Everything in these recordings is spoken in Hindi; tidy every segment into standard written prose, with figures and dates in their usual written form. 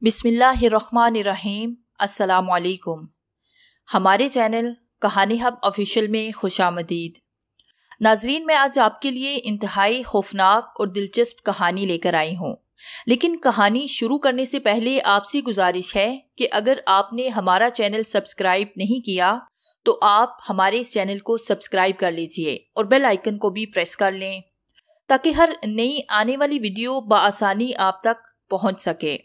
बिस्मिल्लाहिर्रहमानिर्रहीम। अस्सलामुअलैकुम। हमारे चैनल कहानी हब ऑफिशियल में खुशामदीद। नाजरीन, मैं आज आपके लिए इंतहाई खौफनाक और दिलचस्प कहानी लेकर आई हूँ। लेकिन कहानी शुरू करने से पहले आपसे गुजारिश है कि अगर आपने हमारा चैनल सब्सक्राइब नहीं किया तो आप हमारे इस चैनल को सब्सक्राइब कर लीजिए और बेल आइकन को भी प्रेस कर लें ताकि हर नई आने वाली वीडियो बआसानी आप तक पहुँच सके।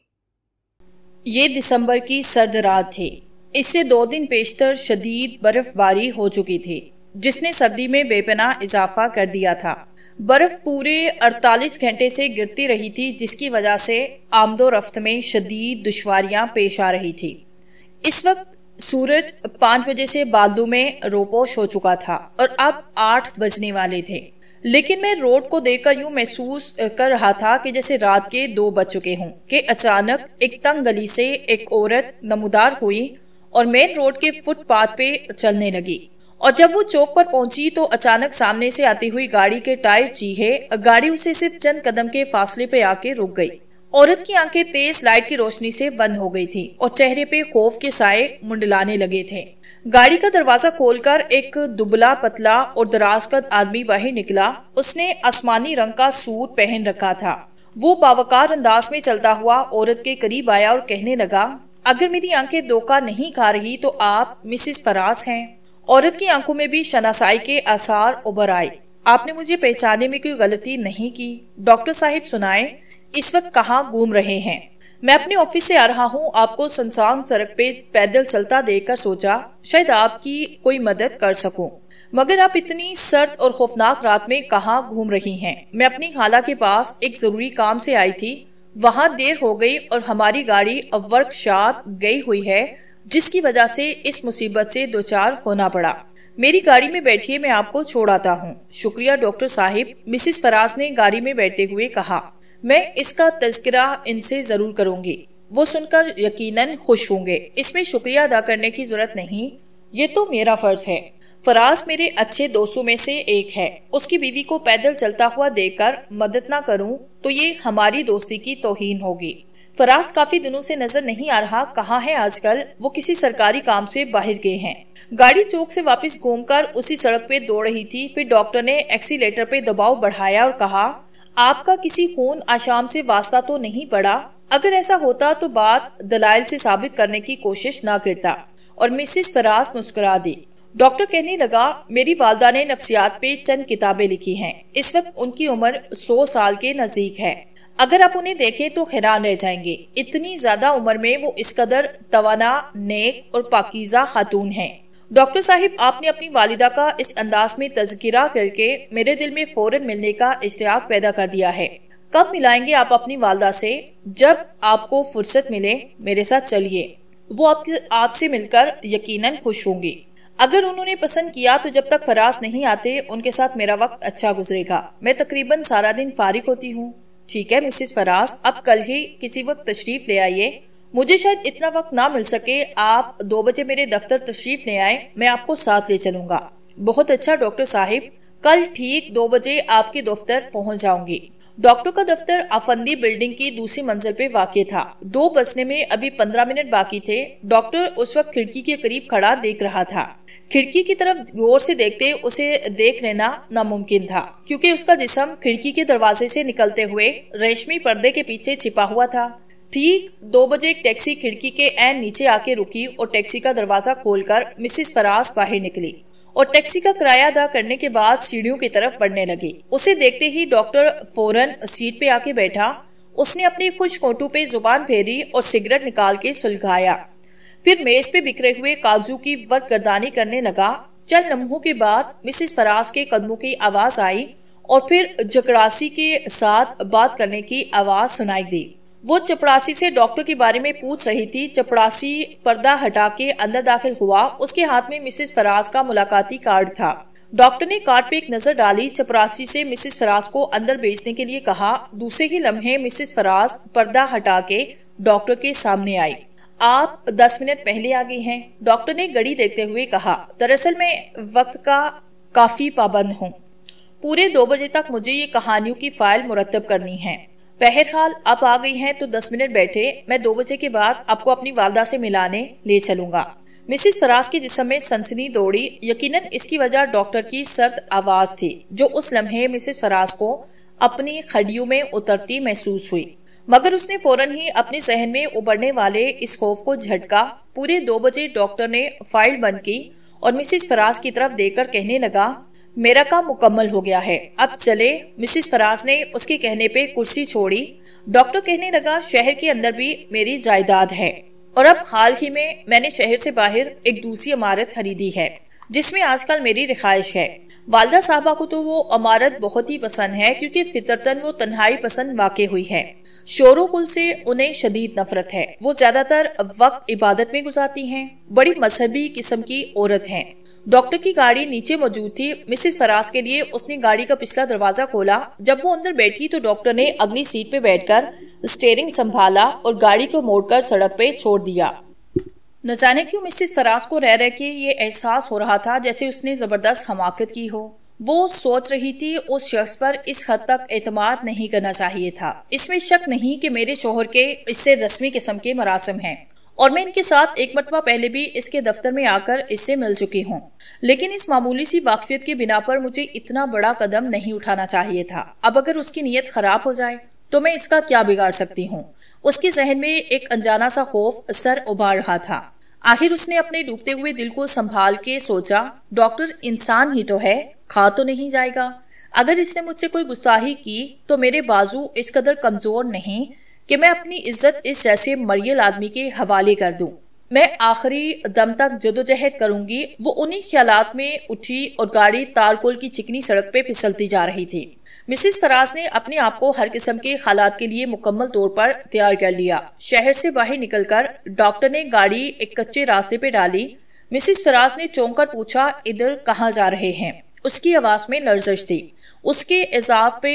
ये दिसंबर की सर्द रात थी। इससे 2 दिन पेशतर शदीद बर्फबारी हो चुकी थी, जिसने सर्दी में बेपनाह इजाफा कर दिया था। बर्फ पूरे 48 घंटे से गिरती रही थी, जिसकी वजह से आमदोरफ्त में शदीद दुश्वारियां पेश आ रही थी। इस वक्त सूरज 5 बजे से बादलों में रोपोश हो चुका था और अब 8 बजने वाले थे। लेकिन मैं रोड को देखकर यूं महसूस कर रहा था कि जैसे रात के 2 बज चुके हों कि अचानक एक तंग गली से एक औरत नमूदार हुई और मेन रोड के फुटपाथ पे चलने लगी। और जब वो चौक पर पहुंची तो अचानक सामने से आती हुई गाड़ी के टायर चीहे गाड़ी उसे सिर्फ चंद कदम के फासले पे आके रुक गई। औरत की आंखें तेज लाइट की रोशनी से बंद हो गई थी और चेहरे पे खौफ के साए मुंडलाने लगे थे। गाड़ी का दरवाजा खोलकर एक दुबला पतला और दराज कद आदमी बाहर निकला। उसने आसमानी रंग का सूट पहन रखा था। वो बावकार अंदाज में चलता हुआ औरत के करीब आया और कहने लगा, अगर मेरी आंखें धोखा नहीं खा रही तो आप मिसेस फराज हैं। औरत की आंखों में भी शनासाई के आसार उभर आए। आपने मुझे पहचानने में कोई गलती नहीं की। डॉक्टर साहिब सुनाए, इस वक्त कहाँ घूम रहे हैं? मैं अपने ऑफिस से आ रहा हूँ। आपको सुनसान सड़क पे पैदल चलता देखकर सोचा शायद आपकी कोई मदद कर सकूं। मगर आप इतनी सर्द और खौफनाक रात में कहाँ घूम रही हैं? मैं अपनी खाला के पास एक जरूरी काम से आई थी। वहाँ देर हो गई और हमारी गाड़ी अब वर्कशॉप गई हुई है, जिसकी वजह से इस मुसीबत से दोचार होना पड़ा। मेरी गाड़ी में बैठिए, मैं आपको छोड़ आता हूँ। शुक्रिया डॉक्टर साहिब, मिसेस फराज ने गाड़ी में बैठते हुए कहा। मैं इसका तज़किरा इनसे जरूर करूंगी। वो सुनकर यकीनन खुश होंगे। इसमें शुक्रिया अदा करने की जरूरत नहीं, ये तो मेरा फर्ज है। फराज मेरे अच्छे दोस्तों में से एक है। उसकी बीवी को पैदल चलता हुआ देखकर मदद ना करूं तो ये हमारी दोस्ती की तौहीन होगी। फराज काफी दिनों से नजर नहीं आ रहा। कहाँ है आजकल? वो किसी सरकारी काम से बाहर गए हैं। गाड़ी चौक से वापस घूमकर उसी सड़क पे दौड़ रही थी। फिर डॉक्टर ने एक्सीलेटर पे दबाव बढ़ाया और कहा, आपका किसी खून आशाम से वास्ता तो नहीं पड़ा? अगर ऐसा होता तो बात दलाइल से साबित करने की कोशिश ना करता। और मिसेस फराज मुस्कुरा दी। डॉक्टर कहने लगा, मेरी वालदा ने नफ्सियात पे चंद किताबें लिखी हैं। इस वक्त उनकी उम्र 100 साल के नजदीक है। अगर आप उन्हें देखें तो हैरान रह जाएंगे। इतनी ज्यादा उम्र में वो इस कदर तवाना, नेक और पाकीज़ा खातून है। डॉक्टर साहिब, आपने अपनी वालिदा का इस अंदाज में तज़किरा करके मेरे दिल में फौरन मिलने का इश्तियाक पैदा कर दिया है। कब मिलाएंगे आप अपनी वालिदा से? जब आपको फुर्सत मिले मेरे साथ चलिए। वो आपसे मिलकर यकीनन खुश होंगी। अगर उन्होंने पसंद किया तो जब तक फराज नहीं आते उनके साथ मेरा वक्त अच्छा गुजरेगा। मैं तकरीबन सारा दिन फारिग होती हूँ। ठीक है मिसेस फराज, अब कल ही किसी वक्त तशरीफ ले आइए। मुझे शायद इतना वक्त ना मिल सके। आप 2 बजे मेरे दफ्तर तशरीफ ले आए, मैं आपको साथ ले चलूंगा। बहुत अच्छा डॉक्टर साहिब, कल ठीक 2 बजे आपके दफ्तर पहुंच जाऊंगी। डॉक्टर का दफ्तर आफंदी बिल्डिंग की दूसरी मंजिल पे वाक़ था। 2 बजने में अभी 15 मिनट बाकी थे। डॉक्टर उस वक्त खिड़की के करीब खड़ा देख रहा था। खिड़की की तरफ गौर से देखते उसे देख लेना नामुमकिन था, क्योंकि उसका जिस्म खिड़की के दरवाजे से निकलते हुए रेशमी पर्दे के पीछे छिपा हुआ था। ठीक 2 बजे एक टैक्सी खिड़की के ऐन नीचे आके रुकी और टैक्सी का दरवाजा खोलकर मिसेस फराज बाहर निकली और टैक्सी का किराया अदा करने के बाद सीढ़ियों की तरफ बढ़ने लगी। उसे देखते ही डॉक्टर फौरन सीट पे आके बैठा। उसने अपनी खुश होठों पे जुबान फेरी और सिगरेट निकाल के सुलगाया। फिर मेज पे बिखरे हुए कागजों की वर्कगर्दानी करने लगा। चंद लम्हों के बाद मिसेस फराज के कदमों की आवाज आई और फिर चपरासी के साथ बात करने की आवाज सुनाई दी। वो चपरासी से डॉक्टर के बारे में पूछ रही थी। चपरासी पर्दा हटा के अंदर दाखिल हुआ। उसके हाथ में मिसेस फराज का मुलाकाती कार्ड था। डॉक्टर ने कार्ड पे एक नजर डाली। चपरासी से मिसेस फराज को अंदर भेजने के लिए कहा। दूसरे ही लम्हे मिसेस फराज पर्दा हटा के डॉक्टर के सामने आई। आप 10 मिनट पहले आ गई हैं, डॉक्टर ने घड़ी देखते हुए कहा। दरअसल मैं वक्त का काफी पाबंद हूँ। पूरे 2 बजे तक मुझे ये कहानियों की फाइल मुरतब करनी है। बहरहाल आप आ गई हैं तो 10 मिनट बैठे, मैं 2 बजे के बाद आपको अपनी वालदा से मिलाने ले चलूंगा। मिसिस फराज के जिस्म में सनसनी दौड़ी। यकीनन इसकी वजह डॉक्टर की सर्द आवाज थी, जो उस लम्हे मिसिस फराज को अपनी खड़ियों में उतरती महसूस हुई। मगर उसने फौरन ही अपने जहन में उभरने वाले इस खौफ को झटका। पूरे 2 बजे डॉक्टर ने फाइल बंद की और मिसिस फराज की तरफ देखकर कहने लगा, मेरा काम मुकम्मल हो गया है, अब चले। मिसिस फराज ने उसके कहने पे कुर्सी छोड़ी। डॉक्टर कहने लगा, शहर के अंदर भी मेरी जायदाद है और अब हाल ही में मैंने शहर से बाहर एक दूसरी इमारत खरीदी है जिसमें आजकल मेरी रिहाइश है। वालदा साहबा को तो वो इमारत बहुत ही पसंद है, क्योंकि फितरतन वो तन्हाई पसंद वाक़ई हुई है। शोरो कुल से उन्हें शदीद नफरत है। वो ज्यादातर वक्त इबादत में गुजारती हैं। बड़ी मजहबी किस्म की औरत हैं। डॉक्टर की गाड़ी नीचे मौजूद थी। मिसिस फराज के लिए उसने गाड़ी का पिछला दरवाजा खोला। जब वो अंदर बैठी तो डॉक्टर ने अगली सीट पे बैठकर स्टीयरिंग संभाला और गाड़ी को मोड़कर सड़क पे छोड़ दिया। न जाने क्यों मिसिस फराज को रह रह के ये एहसास हो रहा था जैसे उसने जबरदस्त हमाकत की हो। वो सोच रही थी, उस शख्स पर इस हद तक एतमाद नहीं करना चाहिए था। इसमें शक नहीं कि मेरे शोहर के इससे रस्मी किस्म के मरासिम हैं और मैं इनके साथ एक मरतबा पहले भी इसके दफ्तर में आकर इससे मिल चुकी हूँ, लेकिन इस मामूली सी वाकफियत के बिना पर मुझे इतना बड़ा कदम नहीं उठाना चाहिए था। अब अगर उसकी नीयत खराब हो जाए तो मैं इसका क्या बिगाड़ सकती हूँ। उसके जहन में एक अनजाना सा खौफ सर उबार रहा था। आखिर उसने अपने डूबते हुए दिल को संभाल के सोचा, डॉक्टर इंसान ही तो है, खा तो नहीं जाएगा। अगर इसने मुझसे कोई गुस्ताही की तो मेरे बाजू इस कदर कमजोर नहीं कि मैं अपनी इज्जत इस जैसे मरियल आदमी के हवाले कर दूं। मैं आखिरी दम तक जदोजहद करूंगी। वो उन्हीं ख्यालात में उठी और गाड़ी तारकोल की चिकनी सड़क पे फिसलती जा रही थी। मिसिस फराज ने अपने आप को हर किस्म के हालात के लिए मुकम्मल तौर पर तैयार कर लिया। शहर से बाहर निकलकर डॉक्टर ने गाड़ी एक कच्चे रास्ते पे डाली। मिसिस फराज ने चौंक कर पूछा, इधर कहाँ जा रहे हैं? उसकी आवाज में लर्जिश थी। उसके एजाब पे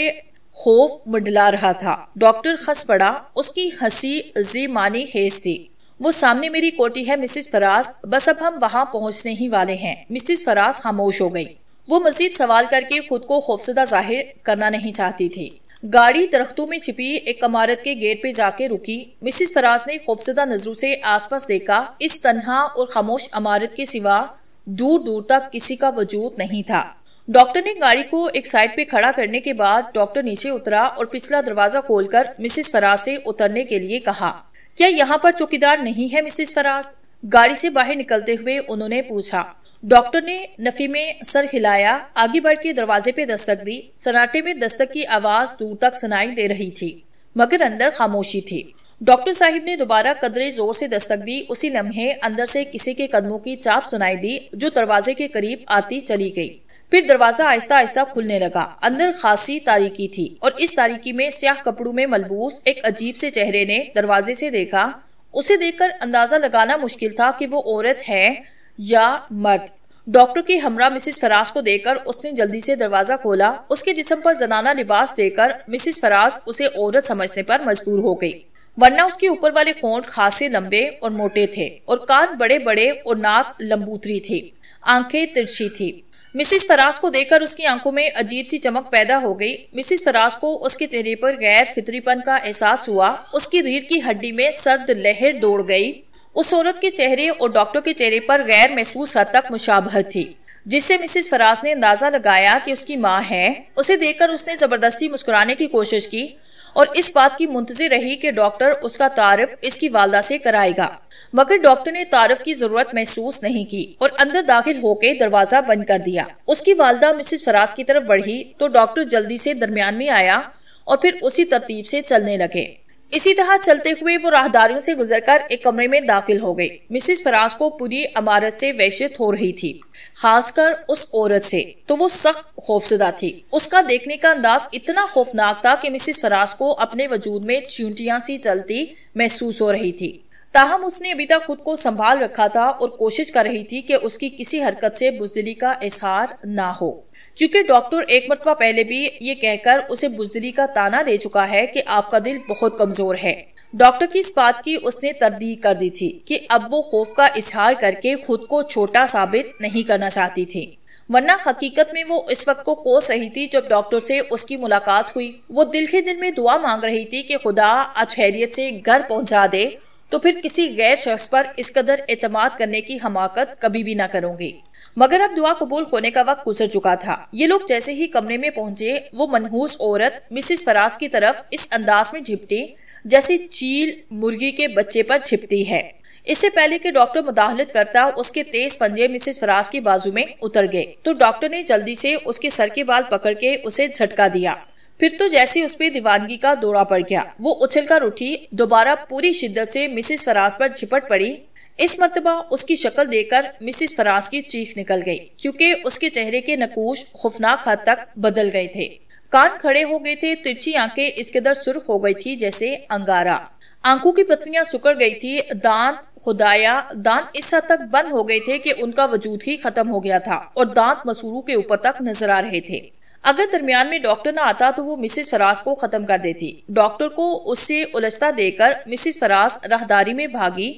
खौफ मंडला रहा था। डॉक्टर खस पड़ा। उसकी हंसी जी मानी खेज थी। वो सामने मेरी कोठी है मिसिस फराज, बस अब हम वहाँ पहुँचने ही वाले हैं। मिसिस फराज खामोश हो गई। वो मजीद सवाल करके खुद को खौफजदा जाहिर करना नहीं चाहती थी। गाड़ी दरख्तों में छिपी एक इमारत के गेट पे जाके रुकी। मिसिस फराज ने खौफजदा नजरों से आसपास देखा। इस तन्हा और खामोश इमारत के सिवा दूर दूर तक किसी का वजूद नहीं था। डॉक्टर ने गाड़ी को एक साइड पे खड़ा करने के बाद डॉक्टर नीचे उतरा और पिछला दरवाजा खोलकर मिसिस फराज से उतरने के लिए कहा, क्या यहाँ पर चौकीदार नहीं है मिसिस फराज? गाड़ी से बाहर निकलते हुए उन्होंने पूछा। डॉक्टर ने नफी में सर हिलाया। आगे बढ़ के दरवाजे पे दस्तक दी। सन्नाटे में दस्तक की आवाज दूर तक सुनाई दे रही थी, मगर अंदर खामोशी थी। डॉक्टर साहिब ने दोबारा कदरे जोर से दस्तक दी। उसी लम्हे अंदर से किसी के कदमों की चाप सुनाई दी, जो दरवाजे के करीब आती चली गई। फिर दरवाजा आहिस्ता आहिस्ता खुलने लगा। अंदर खासी तारीकी थी और इस तारीकी में स्याह कपड़ों में मलबूस एक अजीब से चेहरे ने दरवाजे से देखा। उसे देखकर अंदाजा लगाना मुश्किल था कि वो औरत है या मर्द। डॉक्टर की हमरा मिसिस फराज को देखकर उसने जल्दी से दरवाजा खोला। उसके जिस्म पर जनाना लिबास देखकर मिसिस फराज उसे औरत समझने पर मजबूर हो गई, वरना उसके ऊपर वाले होंठ खासे लंबे और मोटे थे और कान बड़े बड़े और नाक लंबूतरी थी। आंखें तिरछी थी। मिसिस फराज को देखकर उसकी आंखों में अजीब सी चमक पैदा हो गई। मिसिस फराज को उसके चेहरे पर गैर फितरीपन का एहसास हुआ। उसकी रीढ़ की हड्डी में सर्द लहर दौड़ गई। उस औरत के चेहरे और डॉक्टर के चेहरे पर गैर महसूस हद तक मुशाबहत थी, जिससे मिसिस फराज ने अंदाजा लगाया कि उसकी माँ है। उसे देखकर उसने जबरदस्ती मुस्कुराने की कोशिश की और इस बात की मुंतजिर रही कि डॉक्टर उसका तारुफ इसकी वालदा से कराएगा, मगर डॉक्टर ने तारुफ की जरूरत महसूस नहीं की और अंदर दाखिल होकर दरवाजा बंद कर दिया। उसकी वालदा मिसिस फराज की तरफ बढ़ी तो डॉक्टर जल्दी से दरमियान में आया और फिर उसी तरतीब से चलने लगे। इसी तरह चलते हुए वो राहदारियों से गुजरकर एक कमरे में दाखिल हो गई। मिसिस फराज को पूरी इमारत से वहशत हो रही थी, खासकर उस औरत से तो वो सख्त खौफजदा थी। उसका देखने का अंदाज इतना खौफनाक था कि मिसिस फराज को अपने वजूद में चींटियां सी चलती महसूस हो रही थी। ताहम उसने अभी तक खुद को संभाल रखा था और कोशिश कर रही थी कि उसकी किसी हरकत से बुज़दिली का इजहार ना हो, क्योंकि डॉक्टर एक मरतबा पहले भी ये कहकर उसे बुज़दिली का ताना दे चुका है कि आपका दिल बहुत कमजोर है। डॉक्टर की इस बात की उसने तरदीद कर दी थी कि अब वो खौफ का इजहार करके खुद को छोटा साबित नहीं करना चाहती थी। वरना हकीकत में वो इस वक्त को कोस रही थी जब डॉक्टर से उसकी मुलाकात हुई। वो दिल ही दिल में दुआ मांग रही थी कि खुदा आज खैरियत से घर पहुंचा दे, तो फिर किसी गैर शख्स पर इस कदर एतमाद करने की हमाकत कभी भी ना करूंगी। मगर अब दुआ कबूल होने का वक्त गुजर चुका था। ये लोग जैसे ही कमरे में पहुंचे, वो मनहूस औरत मिसेस फराज की तरफ इस अंदाज में झिपटी जैसे चील मुर्गी के बच्चे पर छिपती है। इससे पहले कि डॉक्टर मुदाखलत करता, उसके तेज पंजे मिसेस फराज की बाजू में उतर गए, तो डॉक्टर ने जल्दी से उसके सर के बाल पकड़ के उसे झटका दिया। फिर तो जैसे उस पे दीवानगी का दौरा पड़ गया। वो उछलकर उठी, दोबारा पूरी शिद्दत से मिसेस फराज पर झिपट पड़ी। इस मर्तबा उसकी शक्ल देखकर मिसेस फराज की चीख निकल गई, क्योंकि उसके चेहरे के नकूश खौफनाक हद तक बदल गए थे। कान खड़े हो गए थे, तिरछी आंखें इस कदर सुर्ख हो गई थी जैसे अंगारा। आंखों की पतलियां सुकड़ गई थी। दांत इस हद तक बंद हो गए थे कि उनका वजूद ही खत्म हो गया था और दांत मसूरों के ऊपर तक नजर आ रहे थे। अगर दरमियान में डॉक्टर न आता तो वो मिसेस फराज को खत्म कर देती। डॉक्टर को उससे उलझता देकर मिसेस फराज राहदारी में भागी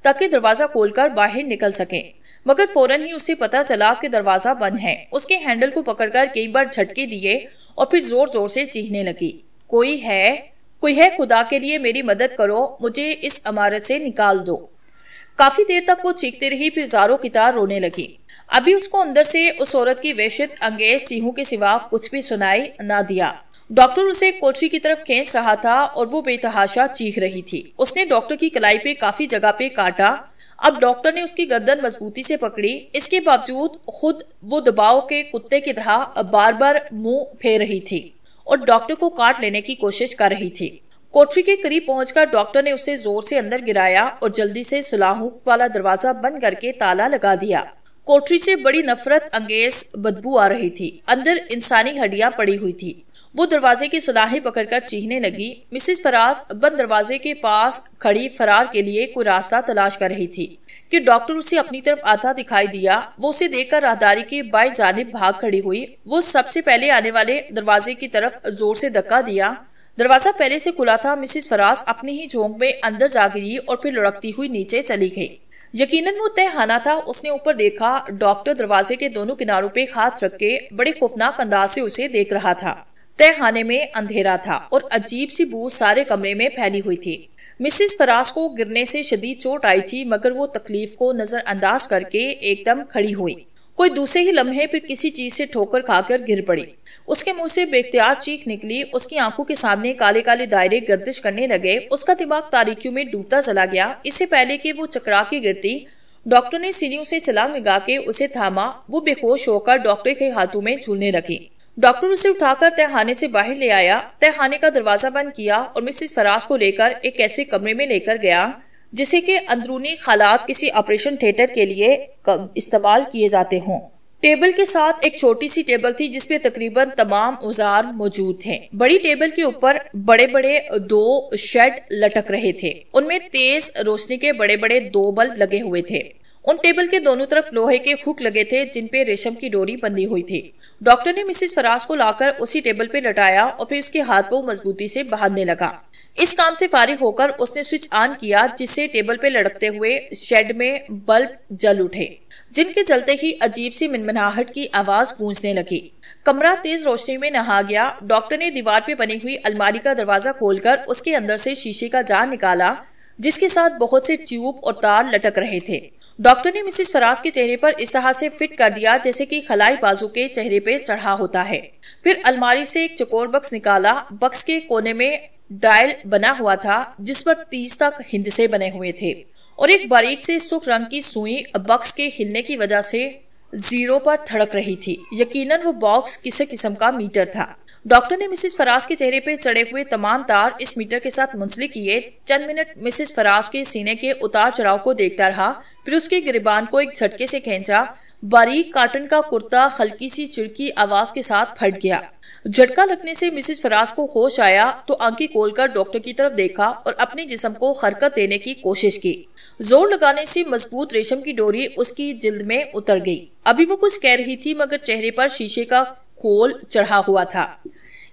ताकि दरवाजा खोलकर बाहर निकल सके, मगर फौरन ही उसे पता चला कि दरवाजा बंद है। उसके हैंडल को पकड़कर कई बार झटके दिए और फिर जोर जोर से चीखने लगी, कोई है, खुदा के लिए मेरी मदद करो, मुझे इस इमारत से निकाल दो। काफी देर तक वो चीखती रही, फिर ज़ारो की तार रोने लगी। अभी उसको अंदर से उस औरत की वहशत अंगेज चीखों के सिवा कुछ भी सुनाई न दिया। डॉक्टर उसे कोठरी की तरफ खींच रहा था और वो बेतहाशा चीख रही थी। उसने डॉक्टर की कलाई पे काफी जगह पे काटा। अब डॉक्टर ने उसकी गर्दन मजबूती से पकड़ी। इसके बावजूद खुद वो दबाव के कुत्ते की तरह बार बार मुंह फेर रही थी और डॉक्टर को काट लेने की कोशिश कर रही थी। कोठरी के करीब पहुंचकर डॉक्टर ने उसे जोर से अंदर गिराया और जल्दी से सुलाहुक वाला दरवाजा बंद करके ताला लगा दिया। कोठरी से बड़ी नफरत अंगेज बदबू आ रही थी। अंदर इंसानी हड्डियां पड़ी हुई थी। वो दरवाजे की सुलाही पकड़कर चीखने लगी। मिसेस फराज बंद दरवाजे के पास खड़ी फरार के लिए कोई रास्ता तलाश कर रही थी कि डॉक्टर उसे अपनी तरफ आता दिखाई दिया। वो उसे देखकर राहदारी की बाएं जानिब भाग खड़ी हुई। वो सबसे पहले आने वाले दरवाजे की तरफ जोर से धक्का दिया। दरवाजा पहले से खुला था। मिसेस फराज अपनी ही झोंक में अंदर जा गिरी और फिर लुढ़कती हुई नीचे चली गई। यकीनन वो तहखाना था। उसने ऊपर देखा, डॉक्टर दरवाजे के दोनों किनारों पे हाथ रख के बड़े खौफनाक अंदाज से उसे देख रहा था। तहखाने में अंधेरा था और अजीब सी बू सारे कमरे में फैली हुई थी। मिसेस फराज को गिरने से शदीद चोट आई थी, मगर वो तकलीफ को नजरअंदाज करके एकदम खड़ी हुई। कोई दूसरे ही लम्हे फिर किसी चीज से ठोकर खाकर गिर पड़ी। उसके मुंह से बेख्तियार चीख निकली। उसकी आंखों के सामने काले काले दायरे गर्दिश करने लगे। उसका दिमाग तारीकियों में डूबता चला गया। इससे पहले कि वो चकरा के गिरती, डॉक्टर ने सीढ़ियों से छलांग लगा के उसे थामा। वो बेहोश होकर डॉक्टर के हाथों में झूलने लगी। डॉक्टर उसे उठाकर तहखाने से बाहर ले आया। तहखाने का दरवाजा बंद किया और मिसेस फराज को लेकर एक ऐसे कमरे में लेकर गया जिसे के अंदरूनी हालात किसी ऑपरेशन थिएटर के लिए इस्तेमाल किए जाते हों। टेबल के साथ एक छोटी सी टेबल थी जिसपे तकरीबन तमाम औजार मौजूद थे। बड़ी टेबल के ऊपर बड़े बड़े 2 शेड लटक रहे थे। उनमें तेज रोशनी के बड़े बड़े 2 बल्ब लगे हुए थे। उन टेबल के दोनों तरफ लोहे के हुक लगे थे जिनपे रेशम की डोरी बंधी हुई थी। डॉक्टर ने मिसेस फराज को लाकर उसी टेबल पे लटाया और फिर उसके हाथ को मजबूती से बांधने लगा। इस काम से फारिग होकर उसने स्विच ऑन किया, जिससे टेबल पे लटकते हुए शेड में बल्ब जल उठे, जिनके जलते ही अजीब सी मिनमिनाहट की आवाज गूंजने लगी। कमरा तेज रोशनी में नहा गया। डॉक्टर ने दीवार पे बनी हुई अलमारी का दरवाजा खोलकर उसके अंदर से शीशे का जार निकाला, जिसके साथ बहुत से ट्यूब और तार लटक रहे थे। डॉक्टर ने मिसेस फराज के चेहरे पर इस तरह से फिट कर दिया जैसे कि खलाई बाजू के चेहरे पे चढ़ा होता है। फिर अलमारी से एक चकोर बक्स निकाला। बक्स के कोने में डायल बना हुआ था जिस पर 30 तक हिंदसे बने हुए थे और एक बारीक से सुर्ख रंग की सुई बक्स के हिलने की वजह से 0 पर थड़क रही थी। यकीनन वो बॉक्स किसी किस्म का मीटर था। डॉक्टर ने मिसेस फराज के चेहरे पे चढ़े हुए तमाम तार इस मीटर के साथ मुंसलिक किए। चंद मिनट मिसेस फराज के सीने के उतार चढ़ाव को देखता रहा, फिर उसके गिरबान को एक झटके से खींचा। बारीक काटन का कुर्ता हल्की सी चिड़की आवाज के साथ फट गया। झटका लगने से मिसेस फराज को होश आया तो आंखें खोलकर डॉक्टर की तरफ देखा और अपने जिस्म को हरकत देने की कोशिश की। जोर लगाने से मजबूत रेशम की डोरी उसकी जिल्द में उतर गई। अभी वो कुछ कह रही थी मगर चेहरे पर शीशे का खोल चढ़ा हुआ था।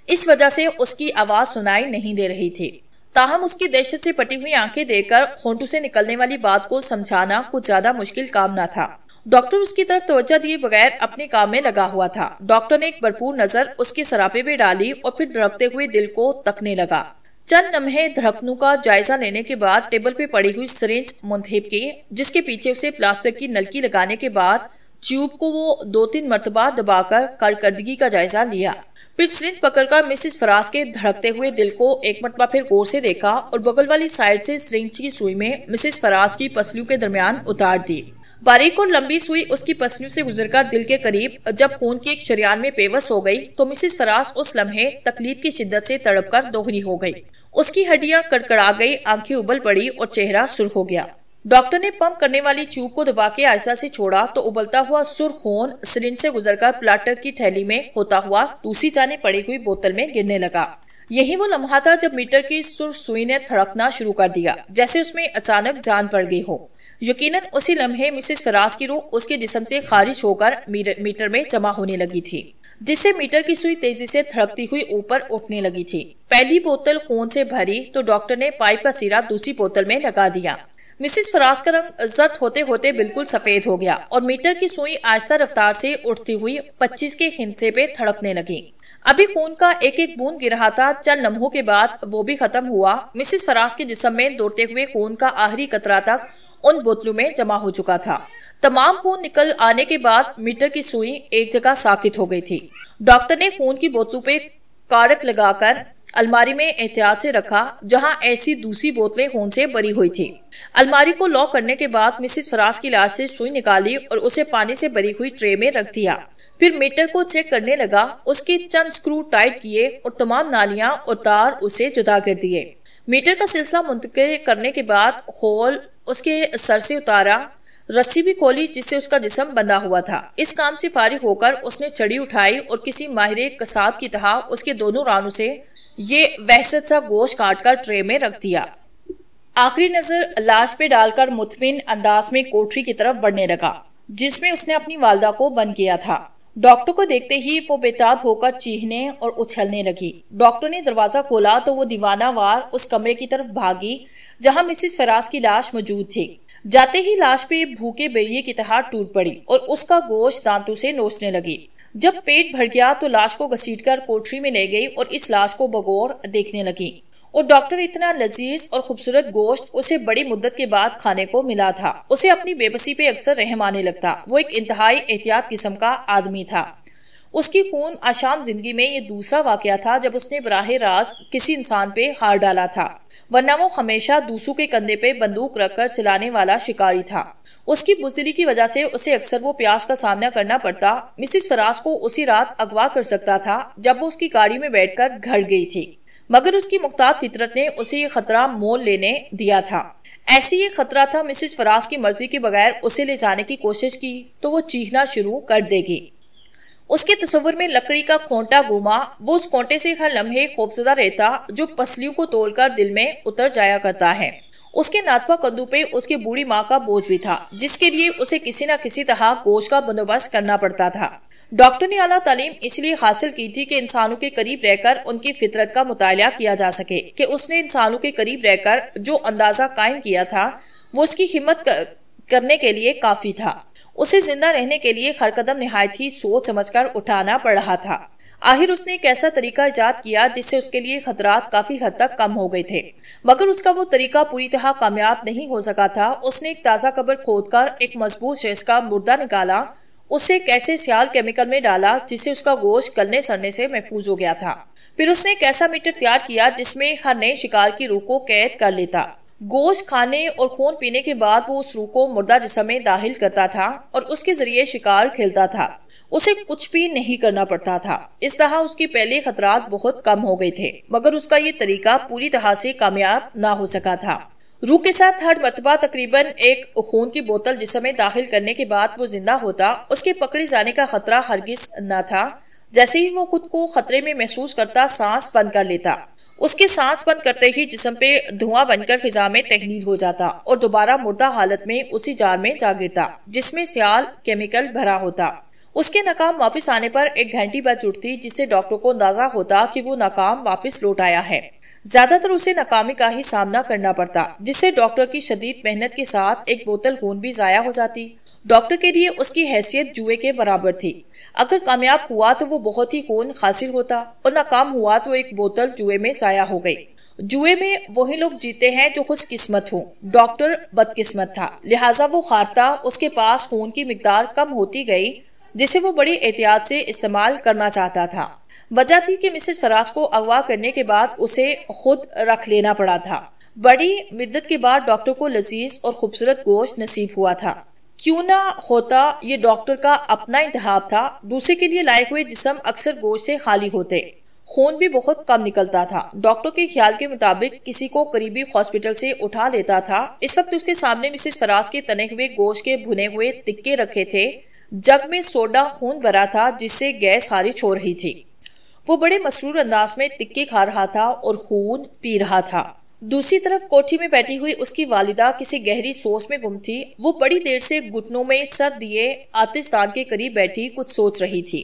इस वजह से उसकी आवाज सुनाई नहीं दे रही थी। ताहम उसकी दहशत से पटी हुई आंखें देखकर होंठों से निकलने वाली बात को समझाना कुछ ज्यादा मुश्किल काम न था। डॉक्टर उसकी तरफ तवज्जो दिए बगैर अपने काम में लगा हुआ था। डॉक्टर ने एक भरपूर नजर उसके सरापे पे डाली और फिर धड़कते हुए दिल को तकने लगा। चंद लम्हे धड़कनों का जायजा लेने के बाद टेबल पे पड़ी हुई सिरिंज मुंतहिब की, जिसके पीछे उसे प्लास्टिक की नलकी लगाने के बाद ट्यूब को वो 2-3 मरतबा दबाकर कारकर्दगी का जायजा लिया। फिर सिरिंज पकड़कर मिसेस फराज के धड़कते हुए दिल को एक मरतबा फिर गौर से देखा और बगल वाली साइड से सिरिंज की सुई में मिसेस फराज की पसलियों के दरमियान उतार दी। बारीक और लंबी सुई उसकी पसलियों से गुजरकर दिल के करीब जब खून की एक शरियान में पेवस हो गई तो मिसेस फराज उस लम्हे तकलीफ की शिद्दत से तड़पकर दोहरी हो गई। उसकी हड्डियां कड़कड़ा गई, आंखें उबल पड़ी और चेहरा सुर्ख हो गया। डॉक्टर ने पंप करने वाली ट्यूब को दबा के आहिस्ता से छोड़ा तो उबलता हुआ सुर्ख खून सिरिंज से गुजरकर प्लास्टिक की थैली में होता हुआ दूसरी जाने पड़ी हुई बोतल में गिरने लगा। यही वो लम्हा था जब मीटर की सुर्ख सुई ने धड़कना शुरू कर दिया, जैसे उसमें अचानक जान पड़ गई हो। यकीनन उसी लम्हे मिसेस फराज की रूह उसके जिस्म से खारिज होकर मीटर में जमा होने लगी थी, जिससे मीटर की सुई तेजी से धड़कती हुई ऊपर उठने लगी थी। पहली बोतल खून से भरी तो डॉक्टर ने पाइप का सिरा दूसरी बोतल में लगा दिया। मिसेस फराज का रंग जर्द होते होते बिल्कुल सफेद हो गया और मीटर की सुई आहिस्ता रफ्तार से उठती हुई 25 के हिस्से पे धड़कने लगी। अभी खून का एक एक बूंद गिर रहा था। चंद लम्हों के बाद वो भी खत्म हुआ। मिसेस फराज के जिस्म में दौड़ते हुए खून का आखिरी कतरा तक उन बोतलों में जमा हो चुका था। तमाम खून निकल आने के बाद मीटर की सुई एक जगह साकित हो गई थी। डॉक्टर ने खून की बोतलों पे कारक लगाकर अलमारी में एहतियात से रखा, जहां ऐसी दूसरी बोतलें खून से भरी हुई थी। अलमारी को लॉक करने के बाद मिसेस फराज की लाश से सुई निकाली और उसे पानी से भरी हुई ट्रे में रख दिया। फिर मीटर को चेक करने लगा। उसके चंद स्क्रू टाइट किए और तमाम नालियां और तार उसे जुदा कर दिए। मीटर का सिलसिला मुंतकिल करने के बाद होल उसके सर से उतारा, रस्सी भी खोली जिससे उसका जिस्म बंधा हुआ था। इस काम से फारिग होकर उसने छड़ी उठाई और किसी माहिर कसाब की तरह उसके दोनों रानों से ये वहशत सा गोश्त काटकर ट्रे में रख दिया। आखिरी नजर लाश पे डालकर मुतमिन अंदाज में कोठरी की तरफ बढ़ने लगा, जिसमें उसने अपनी वालदा को बंद किया था। डॉक्टर को देखते ही वो बेताब होकर चीखने और उछलने लगी। डॉक्टर ने दरवाजा खोला तो वो दीवाना वार उस कमरे की तरफ भागी जहां मिसेस फराज की लाश मौजूद थी। जाते ही लाश पे भूखे बेरिए की तरह टूट पड़ी और उसका गोश्त दांतों से नोचने लगी। जब पेट भर गया तो लाश को घसीटकर कोठरी में ले गई और इस लाश को बगौर देखने लगी। और डॉक्टर इतना लजीज और खूबसूरत गोश्त उसे बड़ी मुद्दत के बाद खाने को मिला था। उसे अपनी बेबसी पे अक्सर रहम आने लगता। वो एक इंतहाई एहतियात किस्म का आदमी था। उसकी खून आशाम जिंदगी में ये दूसरा वाकया था जब उसने बराह रास्त किसी इंसान पे हार डाला था, वरना वो हमेशा दूसरों के कंधे पे बंदूक रखकर सिलाने वाला शिकारी था। उसकी बुज़दिली की वजह से उसे अक्सर वो प्यास का सामना करना पड़ता। मिसेस फराज को उसी रात अगवा कर सकता था जब वो उसकी गाड़ी में बैठकर घर गई थी, मगर उसकी मुख्तार फितरत ने उसे ये खतरा मोल लेने दिया था। ऐसी ये खतरा था मिसेस फराज की मर्जी के बगैर उसे ले जाने की कोशिश की तो वो चीखना शुरू कर देगी। उसके तस्वुर में लकड़ी का खोंटा घूमा। वो उस खोंटे से हर लम्हे खौफजदा रहता जो पसलियों को तोड़कर दिल में उतर जाया करता है। उसके नातवा कंधों पे उसकी बूढ़ी माँ का बोझ भी था, जिसके लिए उसे किसी न किसी तरह गोश्त का बंदोबस्त करना पड़ता था। डॉक्टर ने आला तालीम इसलिए हासिल की थी कि इंसानों के करीब रहकर उनकी फितरत का मुताला किया जा सके, कि उसने इंसानों के करीब रहकर जो अंदाजा कायम किया था वो उसकी हिम्मत करने के लिए काफी था। उसे जिंदा रहने के लिए हर कदम निहायत ही सोच समझकर उठाना पड़ रहा था। आखिर उसने एक ऐसा तरीका इजाद किया जिससे उसके लिए खतरात काफी हद तक कम हो गए थे, मगर उसका वो तरीका पूरी तरह कामयाब नहीं हो सका था। उसने एक ताजा कब्र खोदकर एक मजबूत शेष का मुर्दा निकाला, उससे एक ऐसे सियाल केमिकल में डाला जिससे उसका गोश्त गलने सड़ने से महफूज हो गया था। फिर उसने एक ऐसा मीटर तैयार किया जिसमें हर नए शिकार की रूह को कैद कर लेता। गोश्त खाने और खून पीने के बाद वो उस रूह को मुर्दा जिस्म में दाखिल करता था और उसके जरिए शिकार खेलता था। उसे कुछ भी नहीं करना पड़ता था। इस तरह उसके पहले खतरात बहुत कम हो गए थे, मगर उसका ये तरीका पूरी तरह से कामयाब ना हो सका था। रूह के साथ हर मरतबा तकरीबन एक खून की बोतल जिस्म में दाखिल करने के बाद वो जिंदा होता। उसके पकड़े जाने का खतरा हरगिज न था। जैसे ही वो खुद को खतरे में महसूस करता, सांस बंद कर लेता। उसके सांस बंद करते ही जिस्म पे धुआं बनकर फिजा में तहलील हो जाता और दोबारा मुर्दा हालत में उसी जार में जा गिरता जिसमें सियाल केमिकल भरा होता। उसके नाकाम वापस आने पर एक घंटी बज उठती, जिससे डॉक्टर को अंदाजा होता कि वो नाकाम वापस लौट आया है। ज्यादातर उसे नाकामी का ही सामना करना पड़ता, जिससे डॉक्टर की शदीद मेहनत के साथ एक बोतल खून भी जाया हो जाती। डॉक्टर के लिए उसकी हैसियत जुए के बराबर थी। अगर कामयाब हुआ तो वो बहुत ही खून हासिल होता और नाकाम हुआ तो एक बोतल जुए में जाया हो गई। जुए में वही लोग जीते हैं जो खुशकिस्मत हो। डॉक्टर बदकिस्मत था, लिहाजा वो हारता। उसके पास खून की मिकदार कम होती गई जिसे वो बड़ी एहतियात से इस्तेमाल करना चाहता था। वजह थी कि मिसेस फराज को अगवा करने के बाद उसे खुद रख लेना पड़ा था। बड़ी मिद्दत के बाद डॉक्टर को लजीज और खूबसूरत गोश्त नसीब हुआ था। क्यों ना होता ये डॉक्टर का अपना इंतखाब था। दूसरे के लिए लाए हुए जिस्म अक्सर गोश्त से खाली होते, खून भी बहुत कम निकलता था। डॉक्टर के ख्याल के मुताबिक किसी को करीबी हॉस्पिटल से उठा लेता था। इस वक्त उसके सामने मिसेस फराज के तने हुए गोश्त के भुने हुए तिक्के रखे थे। जग में सोडा खून भरा था जिससे गैस खारिज हो रही थी। वो बड़े मसरूर अंदाज में तिक्के खा रहा था और खून पी रहा था। दूसरी तरफ कोठी में बैठी हुई उसकी वालिदा किसी गहरी सोच में गुम थी। वो बड़ी देर से घुटनों में सर दिए आतिशदान के करीब बैठी कुछ सोच रही थी।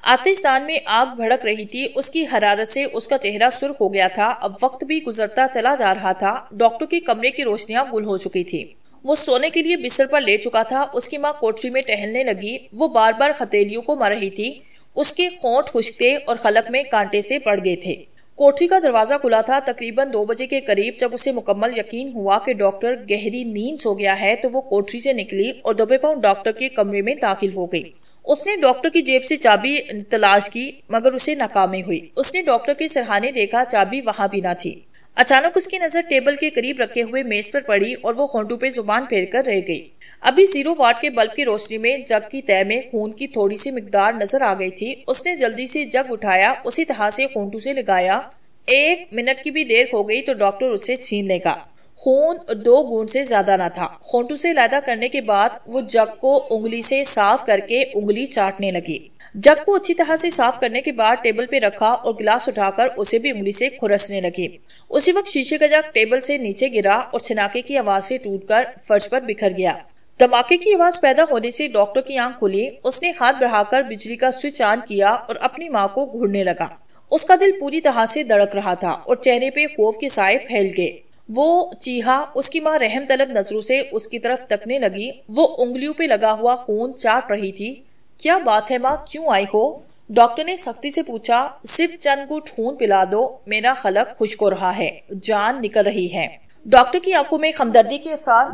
आतिशदान में आग भड़क रही थी। उसकी हरारत से उसका चेहरा सुर्ख हो गया था। अब वक्त भी गुजरता चला जा रहा था। डॉक्टर के कमरे की रोशनियां गुल हो चुकी थी। वो सोने के लिए बिस्तर पर लेट चुका था। उसकी माँ कोठरी में टहलने लगी। वो बार बार हथेलियों को मार रही थी। उसके होंठ खुश्क थे और खलक में कांटे से पड़ गए थे। कोठरी का दरवाजा खुला था। तकरीबन 2 बजे के करीब जब उसे मुकम्मल यकीन हुआ कि डॉक्टर गहरी नींद सो गया है तो वो कोठरी से निकली और दबे पांव डॉक्टर के कमरे में दाखिल हो गई। उसने डॉक्टर की जेब से चाबी तलाश की मगर उसे नाकामी हुई। उसने डॉक्टर के सिरहाने देखा, चाबी वहां भी न थी। अचानक उसकी नजर टेबल के करीब रखे हुए मेज पर पड़ी और वो होंठों पे जुबान फेर कर रह गई। अभी 0 वाट के बल्ब की रोशनी में जग की तह में खून की थोड़ी सी मिकदार नजर आ गई थी। उसने जल्दी से जग उठाया, उसी तरह से होंठों से लगाया। 1 मिनट की भी देर हो गई तो डॉक्टर उसे छीन लेगा। खून 2 बूंद से ज्यादा न था। होंठों से अलहदा करने के बाद वो जग को उंगली से साफ करके उंगली चाटने लगी। जग को अच्छी तरह से साफ करने के बाद टेबल पे रखा और गिलास उठाकर उसे भी उंगली से खुरसने लगी। उसी वक्त शीशे का जग टेबल से नीचे गिरा और छनाके की आवाज से टूटकर फर्श पर बिखर गया। धमाके की आवाज पैदा होने से डॉक्टर की आंख खुली। उसने हाथ बढ़ाकर बिजली का स्विच ऑन किया और अपनी माँ को घूरने लगा। उसका दिल पूरी तरह से धड़क रहा था और चेहरे पे खौफ के साए फैल गए। वो चीहा। उसकी माँ रहम तलब नजरों से उसकी तरफ तकने लगी। वो उंगलियों पे लगा हुआ खून चाट रही थी। क्या बात है माँ, क्यों आई हो? डॉक्टर ने सख्ती से पूछा। सिर्फ चंद घूंट खून पिला दो, मेरा खलक खुश्क हो रहा है, जान निकल रही है। डॉक्टर की आंखों में हमदर्दी के असर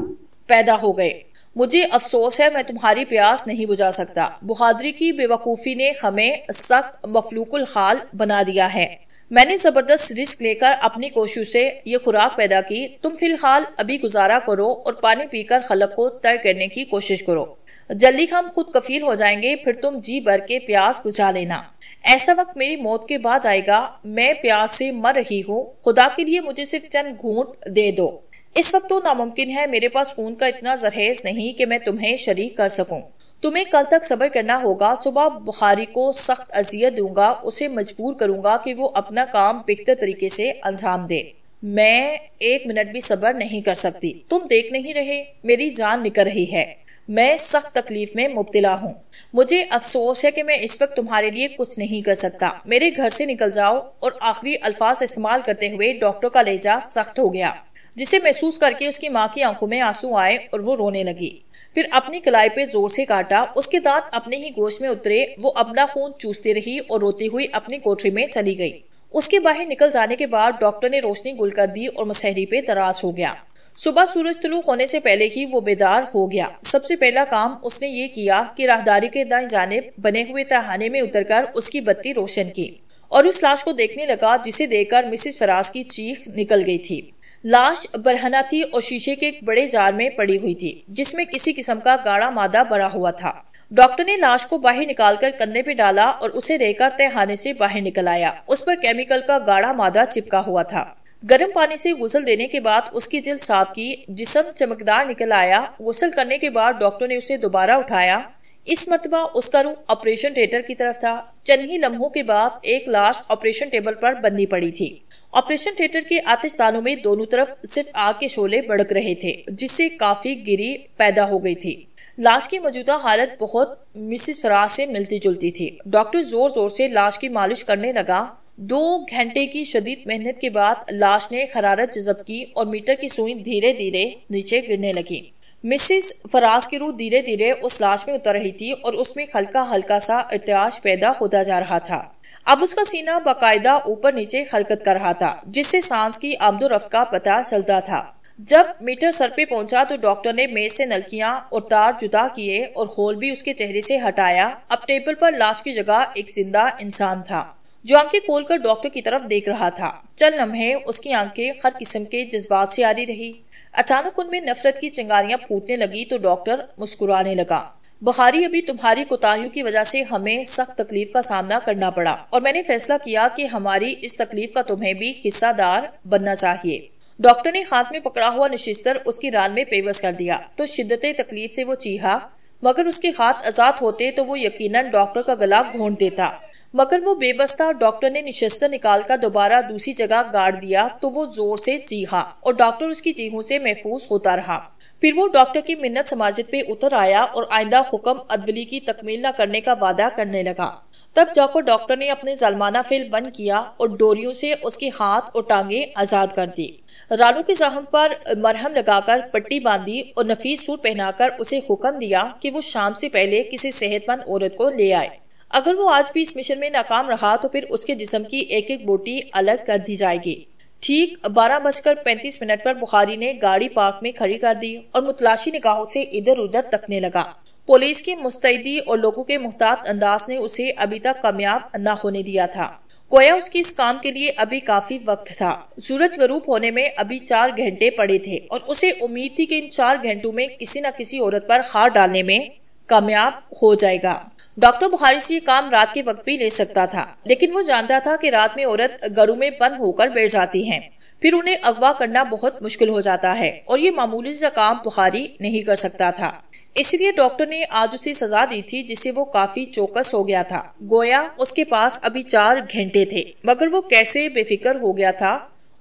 पैदा हो गए। मुझे अफसोस है, मैं तुम्हारी प्यास नहीं बुझा सकता। बहादुरी की बेवकूफी ने हमें सख्त मफलूकुल हाल बना दिया है। मैंने जबरदस्त रिस्क लेकर अपनी कोशिश से ये खुराक पैदा की। तुम फिलहाल अभी गुजारा करो और पानी पीकर खलक को तय करने की कोशिश करो। जल्दी हम खुद कफील हो जाएंगे, फिर तुम जी भर के प्यास बुझा लेना। ऐसा वक्त मेरी मौत के बाद आएगा। मैं प्यास से मर रही हूँ। खुदा के लिए मुझे सिर्फ चंद घूंट दे दो। इस वक्त तो नामुमकिन है। मेरे पास खून का इतना जरहेज नहीं कि मैं तुम्हें शरीक कर सकूं। तुम्हें कल तक सब्र करना होगा। सुबह बुखारी को सख्त अजियत दूंगा, उसे मजबूर करूंगा कि वो अपना काम बेहतर तरीके से अंजाम दे। मैं 1 मिनट भी सब्र नहीं कर सकती। तुम देख नहीं रहे, मेरी जान निकल रही है। मैं सख्त तकलीफ में मुब्तला हूँ। मुझे अफसोस है कि मैं इस वक्त तुम्हारे लिए कुछ नहीं कर सकता। मेरे घर से निकल जाओ। और आखिरी अल्फाज इस्तेमाल करते हुए डॉक्टर का लहजा सख्त हो गया, जिसे महसूस करके उसकी माँ की आंखों में आंसू आए और वो रोने लगी। फिर अपनी कलाई पे जोर से काटा। उसके दांत अपने ही गोश्त में उतरे। वो अपना खून चूसती रही और रोती हुई अपनी कोठरी में चली गई। उसके बाहर निकल जाने के बाद डॉक्टर ने रोशनी गुल कर दी और मुसहरी पे दराज हो गया। सुबह सूरज तुलू होने से पहले ही वो बेदार हो गया। सबसे पहला काम उसने ये किया कि राहदारी के दाएं जानिब बने हुए तहाने में उतरकर उसकी बत्ती रोशन की और उस लाश को देखने लगा, जिसे देखकर मिसेस फराज की चीख निकल गई थी। लाश बरहना थी और शीशे के एक बड़े जार में पड़ी हुई थी, जिसमें किसी किस्म का गाढ़ा मादा भरा हुआ था। डॉक्टर ने लाश को बाहर निकालकर कंधे पे डाला और उसे रेकर तहखाने से बाहर निकल आया। उस पर केमिकल का गाढ़ा मादा चिपका हुआ था। गर्म पानी से गुसल देने के बाद उसकी जिल्द साफ की, जिस्म चमकदार निकल आया। गुसल करने के बाद डॉक्टर ने उसे दोबारा उठाया। इस मर्तबा उसका रुख ऑपरेशन थिएटर की तरफ था। चंद ही लम्हों के बाद एक लाश ऑपरेशन टेबल पर बंधी पड़ी थी। ऑपरेशन थिएटर के आतिशदानों में दोनों तरफ सिर्फ आग के शोले भड़क रहे थे, जिससे काफी गिरी पैदा हो गई थी। लाश की मौजूदा हालत बहुत मिसेस फराज से मिलती जुलती थी। डॉक्टर जोर जोर से लाश की मालिश करने लगा। 2 घंटे की शदीद मेहनत के बाद लाश ने हरारत जज़ब की और मीटर की सुई धीरे धीरे नीचे गिरने लगी। मिसेस फराज की रूह धीरे धीरे उस लाश में उतर रही थी और उसमें हल्का हल्का सा इर्तियाश पैदा होता जा रहा था। अब उसका सीना बाकायदा ऊपर नीचे हरकत कर रहा था, जिससे सांस की आमदोरफ्त का पता चलता था। जब मीटर सर पे पहुंचा तो डॉक्टर ने मेज से नलकियां और तार जुदा किए और होल भी उसके चेहरे से हटाया। अब टेबल पर लाश की जगह एक जिंदा इंसान था, जो आंखें खोलकर डॉक्टर की तरफ देख रहा था। चंद लम्हे उसकी आंखें हर किस्म के जज्बात से आरी रही। अचानक उनमें नफरत की चिंगारियां फूटने लगी तो डॉक्टर मुस्कुराने लगा। बुखारी, अभी तुम्हारी कोताहियों की वजह से हमें सख्त तकलीफ का सामना करना पड़ा और मैंने फैसला किया कि हमारी इस तकलीफ का तुम्हें भी हिस्सादार बनना चाहिए। डॉक्टर ने हाथ में पकड़ा हुआ नशिस्तर उसकी रान में पेवस कर दिया तो शिद्दत तकलीफ से वो चीहा, मगर उसके हाथ आजाद होते तो वो यकीनन डॉक्टर का गला घोंट देता, मगर वो बेबस था। डॉक्टर ने नशिस्तर निकालकर दोबारा दूसरी जगह गाड़ दिया तो वो जोर से चीहा और डॉक्टर उसकी चीहों से महफूज होता रहा। फिर वो डॉक्टर की मिन्नत समाजत पे उतर आया और आइंदा हुक्म अदवली की तकमील न करने का वादा करने लगा। तब जाकर डॉक्टर ने अपने जालमाना फेल बंद किया और डोरियों से उसके हाथ और टांगे आजाद कर दी। रानू के जख्म पर मरहम लगाकर पट्टी बांधी और नफीस सूट पहनाकर उसे हुक्म दिया कि वो शाम से पहले किसी सेहतमंद औरत को ले आए। अगर वो आज भी इस मिशन में नाकाम रहा तो फिर उसके जिस्म की एक एक बोटी अलग कर दी जाएगी। ठीक 12:35 पर बुखारी ने गाड़ी पार्क में खड़ी कर दी और मुतलाशी निगाहों से इधर उधर तकने लगा। पुलिस की मुस्तैदी और लोगों के मुहतात अंदाज ने उसे अभी तक कामयाब न होने दिया था। गोया उसकी इस काम के लिए अभी काफी वक्त था। सूरज गरूब होने में अभी 4 घंटे पड़े थे और उसे उम्मीद थी कि इन 4 घंटों में किसी न किसी औरत पर हाथ डालने में कामयाब हो जाएगा। डॉक्टर बुखारी से ये काम रात के वक्त भी ले सकता था, लेकिन वो जानता था कि रात में औरत घरों में बंद होकर बैठ जाती हैं, फिर उन्हें अगवा करना बहुत मुश्किल हो जाता है और ये मामूली सा काम बुखारी नहीं कर सकता था। इसलिए डॉक्टर ने आज उसे सजा दी थी, जिससे वो काफी चौकस हो गया था। गोया उसके पास अभी 4 घंटे थे, मगर वो कैसे बेफिक्र हो गया था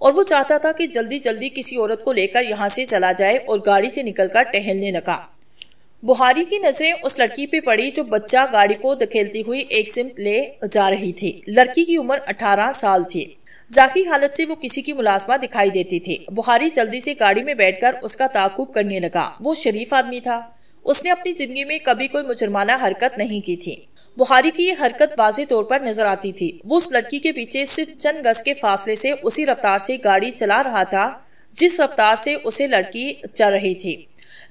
और वो चाहता था कि जल्दी जल्दी किसी औरत को लेकर यहाँ से चला जाए और गाड़ी से निकलकर टहलने लगा। बुखारी की नजरें उस लड़की पे पड़ी जो बच्चा गाड़ी को धकेलती हुई एक सिमत ले जा रही थी। लड़की की उम्र 18 साल थी। जाकी हालत से वो किसी की मुलाजमा दिखाई देती थी। बुखारी जल्दी से गाड़ी में बैठकर उसका ताकुब करने लगा। वो शरीफ आदमी था। उसने अपनी जिंदगी में कभी कोई मुजरमाना हरकत नहीं की थी। बुखारी की ये हरकत वाज़ेह तौर पर नजर आती थी। वो उस लड़की के पीछे सिर्फ चंद गज के फासले से उसी रफ्तार से गाड़ी चला रहा था जिस रफ्तार से उसे लड़की चल रही थी।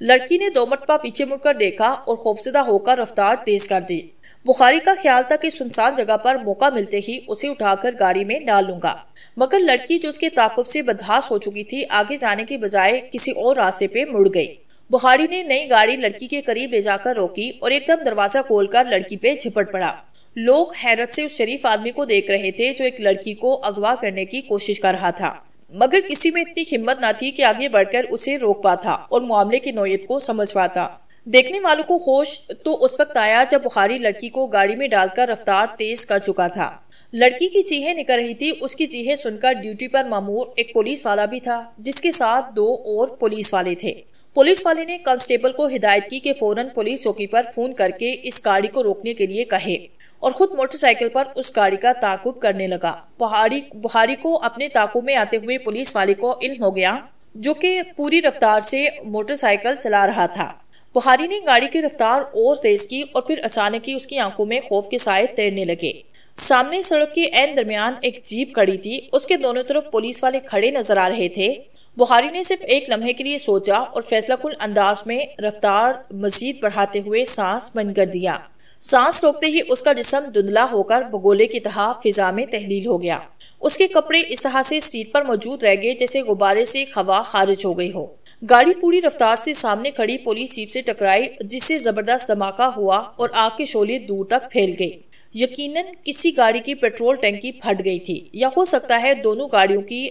लड़की ने 2 मरतबा पीछे मुड़कर देखा और खौफजदा होकर रफ्तार तेज कर दी। बुखारी का ख्याल था कि सुनसान जगह पर मौका मिलते ही उसे उठाकर गाड़ी में डाल लूंगा, मगर लड़की जो उसके ताकुब से बदहास हो चुकी थी आगे जाने की बजाय किसी और रास्ते पे मुड़ गई। बुखारी ने नई गाड़ी लड़की के करीब ले जाकर रोकी और एकदम दरवाजा खोलकर लड़की पे झपट पड़ा। लोग हैरत से उस शरीफ आदमी को देख रहे थे जो एक लड़की को अगवा करने की कोशिश कर रहा था, मगर किसी में इतनी हिम्मत न थी कि आगे बढ़कर उसे रोक पाता और मामले की नौयत को समझ पाता। देखने वालों को होश तो उस वक्त आया जब बुखारी लड़की को गाड़ी में डालकर रफ्तार तेज कर चुका था। लड़की की चीखें निकल रही थी। उसकी चीखें सुनकर ड्यूटी पर मामूर एक पुलिस वाला भी था, जिसके साथ 2 और पुलिस वाले थे। पुलिस वाले ने कांस्टेबल को हिदायत की कि फौरन पुलिस चौकी पर फोन करके इस गाड़ी को रोकने के लिए कहे और खुद मोटरसाइकिल पर उस गाड़ी का ताकुब करने लगा। बुखारी को अपने ताकुब में आते हुए पुलिस वाले को इल्म हो गया, जो कि पूरी रफ्तार से मोटरसाइकिल चला रहा था। बुखारी ने गाड़ी की रफ्तार और तेज की और फिर अचानक ही उसकी आंखों में खौफ के साए तैरने लगे। सामने सड़क के ऐन दरमियान एक जीप खड़ी थी। उसके दोनों तरफ पुलिस वाले खड़े नजर आ रहे थे। बुखारी ने सिर्फ एक लम्हे के लिए सोचा और फैसलाकुल अंदाज में रफ्तार मजीद बढ़ाते हुए सांस बंद कर दिया। सांस रोकते ही उसका जिस्म धुंधला होकर बगोले की तरह फिजा में तहलील हो गया। उसके कपड़े इस तरह से सीट पर मौजूद रह गए जैसे गुब्बारे से हवा खारिज हो गई हो। गाड़ी पूरी रफ्तार से सामने खड़ी पुलिस जीप से टकराई, जिससे जबरदस्त धमाका हुआ और आग के शोले दूर तक फैल गई। यकीनन किसी गाड़ी की पेट्रोल टंकी फट गई थी, या हो सकता है दोनों गाड़ियों की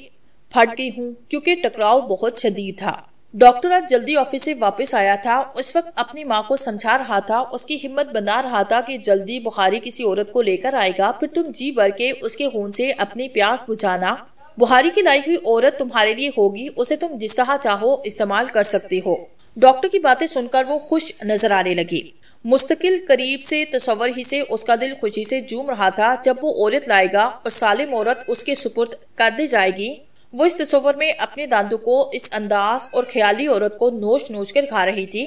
फट गई हूँ, क्योंकि टकराव बहुत शदीद था। डॉक्टर आज जल्दी ऑफिस से वापस आया था। उस वक्त अपनी माँ को समझा रहा था, उसकी हिम्मत बना रहा था कि जल्दी बुखारी किसी औरत को लेकर आएगा, फिर तुम जी भर के उसके खून से अपनी प्यास बुझाना। बुखारी की लाई हुई औरत तुम्हारे लिए होगी, उसे तुम जिस तरह चाहो इस्तेमाल कर सकती हो। डॉक्टर की बातें सुनकर वो खुश नजर आने लगी। मुस्तकिल करीब से तस्वर ही से उसका दिल खुशी से झूम रहा था। जब वो औरत लाएगा और सालिम औरत उसके सुपुर्द कर दी जाएगी वो इस तस्वर में अपने दांतों को इस अंदाज और ख्याली औरत को नोच नोच कर खा रही थी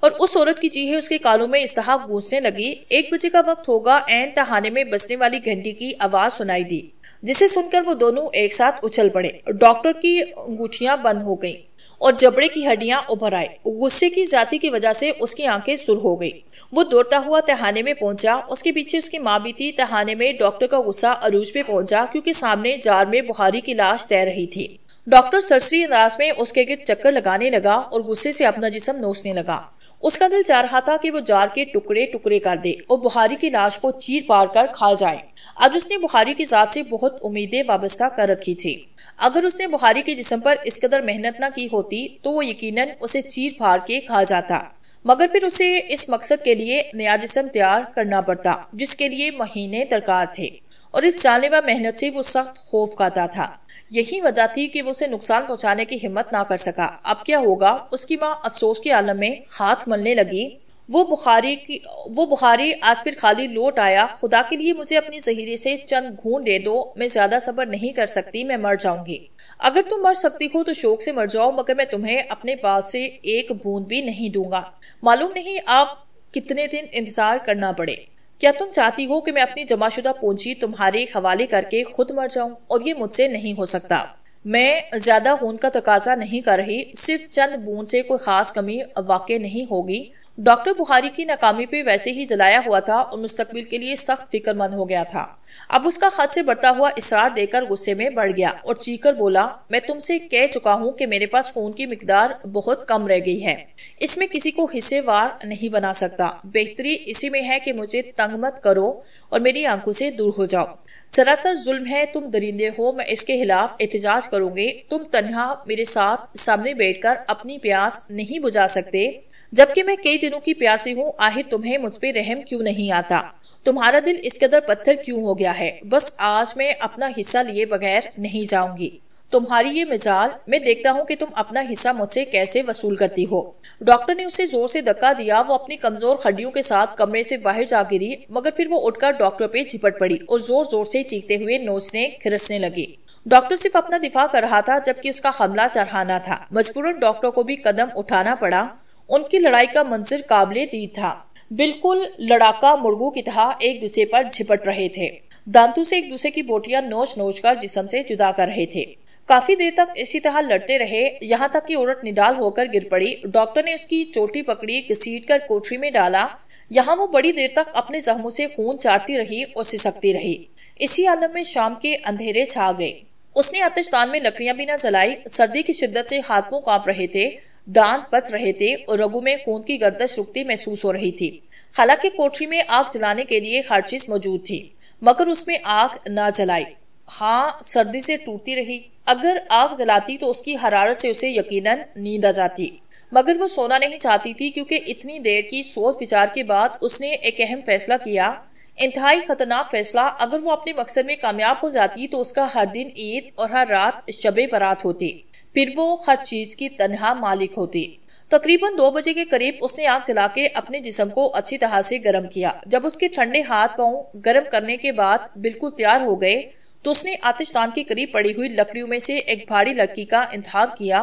और उस औरत की चीखें उसके कानों में इस तरह गूंजने लगी। 1 बजे का वक्त होगा, ऐन तहाने में बजने वाली घंटी की आवाज सुनाई दी, जिसे सुनकर वो दोनों एक साथ उछल पड़े। डॉक्टर की अंगूठियां बंद हो गईं और जबड़े की हड्डियां उभर आई। गुस्से की जाति की वजह से उसकी आंखें सुर हो गई। वो दौड़ता हुआ तहाने में पहुंचा। उसके पीछे उसकी माँ भी थी। तहाने में डॉक्टर का गुस्सा अरूज पे पहुंचा, क्योंकि सामने जार में बुखारी की लाश तैर रही थी। डॉक्टर सरसरी अंदाज में उसके गिर्द चक्कर लगाने लगा और गुस्से से अपना जिस्म नोचने लगा। उसका दिल चाह रहा था कि वो जार के टुकड़े टुकड़े कर दे और बुखारी की लाश को चीर पार कर खा जाए। आज उसने बुखारी की जात से बहुत उम्मीदें वाबस्ता कर रखी थी। अगर उसने बुखारी के जिस्म पर इस कदर मेहनत न की होती तो वो यकीनन उसे चीर फाड़ के खा जाता, मगर फिर उसे इस मकसद के लिए नया जिस्म तैयार करना पड़ता, जिसके लिए महीने दरकार थे, और इस जानलेवा मेहनत से वो सख्त खौफ खाता था। यही वजह थी कि वो उसे नुकसान पहुंचाने की हिम्मत ना कर सका। अब क्या होगा? उसकी माँ अफसोस के आलम में हाथ मलने लगी। वो बुखारी आज फिर खाली लौट आया। खुदा के लिए मुझे अपनी जहीरे से चंद घूंट दे दो, मैं ज्यादा सब्र नहीं कर सकती, मैं मर जाऊंगी। अगर तुम मर सकती हो तो शौक से मर जाओ, मगर मैं तुम्हें अपने पास से एक बूंद भी नहीं दूंगा। मालूम नहीं आप कितने दिन इंतजार करना पड़े। क्या तुम चाहती हो कि मैं अपनी जमाशुदा पूंजी तुम्हारे हवाले करके खुद मर जाऊं? और ये मुझसे नहीं हो सकता। मैं ज्यादा खून का तकाजा नहीं कर रही, सिर्फ चंद बूंद से कोई खास कमी वाक़ई नहीं होगी। डॉक्टर बुखारी की नाकामी पे वैसे ही जलाया हुआ था और मुस्तकबिल के लिए सख्त फिक्रमंद हो गया था। अब उसका खत से बढ़ता हुआ इसरार देकर गुस्से में बढ़ गया और चीखकर बोला, मैं तुमसे कह चुका हूँ कि मेरे पास खून की मिकदार बहुत कम रह गई है। इसमें किसी को हिस्सेवार नहीं बना सकता। बेहतरी इसी में है कि मुझे तंग मत करो और मेरी आंखों से दूर हो जाओ। सरासर जुल्म है, तुम दरिंदे हो, मैं इसके खिलाफ एहतजाज करूंगी। तुम तन्हा मेरे साथ सामने बैठकर अपनी प्यास नहीं बुझा सकते, जबकि मैं कई दिनों की प्यासी हूँ। आखिर तुम्हें मुझ पे रहम क्यों नहीं आता? तुम्हारा दिल इस कदर पत्थर क्यों हो गया है? बस आज मैं अपना हिस्सा लिए बगैर नहीं जाऊंगी। तुम्हारी ये मिजाल, मैं देखता हूँ कि तुम अपना हिस्सा मुझसे कैसे वसूल करती हो। डॉक्टर ने उसे जोर से धक्का दिया। वो अपनी कमजोर हड्डियों के साथ कमरे से बाहर जा गिरी, मगर फिर वो उठकर डॉक्टर पे झिपट पड़ी और जोर जोर से चीखते हुए नोचने खिरसने लगी। डॉक्टर सिर्फ अपना दिफा कर रहा था, जबकि उसका हमला चरहाना था। मजबूरन डॉक्टर को भी कदम उठाना पड़ा। उनकी लड़ाई का मंजर काबिले दीद था। बिल्कुल लड़ाका मुर्गों की तरह एक दूसरे पर झिपट रहे थे। दांतों से एक दूसरे की बोटियां नोच नोच कर जिस्म से जुदा कर रहे थे। काफी देर तक इसी तरह लड़ते रहे, यहाँ तक कि औरत निडाल होकर गिर पड़ी। डॉक्टर ने उसकी चोटी पकड़ी, घसीट कर कोठरी में डाला। यहाँ वो बड़ी देर तक अपने जख्मों से खून चाटती रही और सिसकती रही। इसी आलम में शाम के अंधेरे छा गए। उसने आतिशदान में लकड़ियां भी न जलाई। सर्दी की शिद्दत से हाथ मुंह कांप रहे थे, दांत बच रहे थे और रगों में खून की गर्दश रुकती महसूस हो रही थी। हालांकि कोठरी में आग जलाने के लिए हर चीज मौजूद थी, मगर उसमें आग न जलाई। हाँ, सर्दी से टूटती रही। अगर आग जलाती तो उसकी हरारत से उसे यकीनन नींद आ जाती, मगर वो सोना नहीं चाहती थी, क्योंकि इतनी देर की सोच विचार के बाद उसने एक अहम फैसला किया, इंतहाई खतरनाक फैसला। अगर वो अपने मकसद में कामयाब हो जाती तो उसका हर दिन ईद और हर रात शबे बारात होती। फिर वो हर चीज की तन्हा मालिक होती। तकरीबन 2 बजे के करीब उसने आग जला के अपने जिस्म को अच्छी तरह से गर्म किया। जब उसके ठंडे हाथ पांव गर्म करने के बाद बिल्कुल तैयार हो गए तो उसने आतिशदान के करीब पड़ी हुई लकड़ियों में से एक भारी लड़की का इंतखाब किया।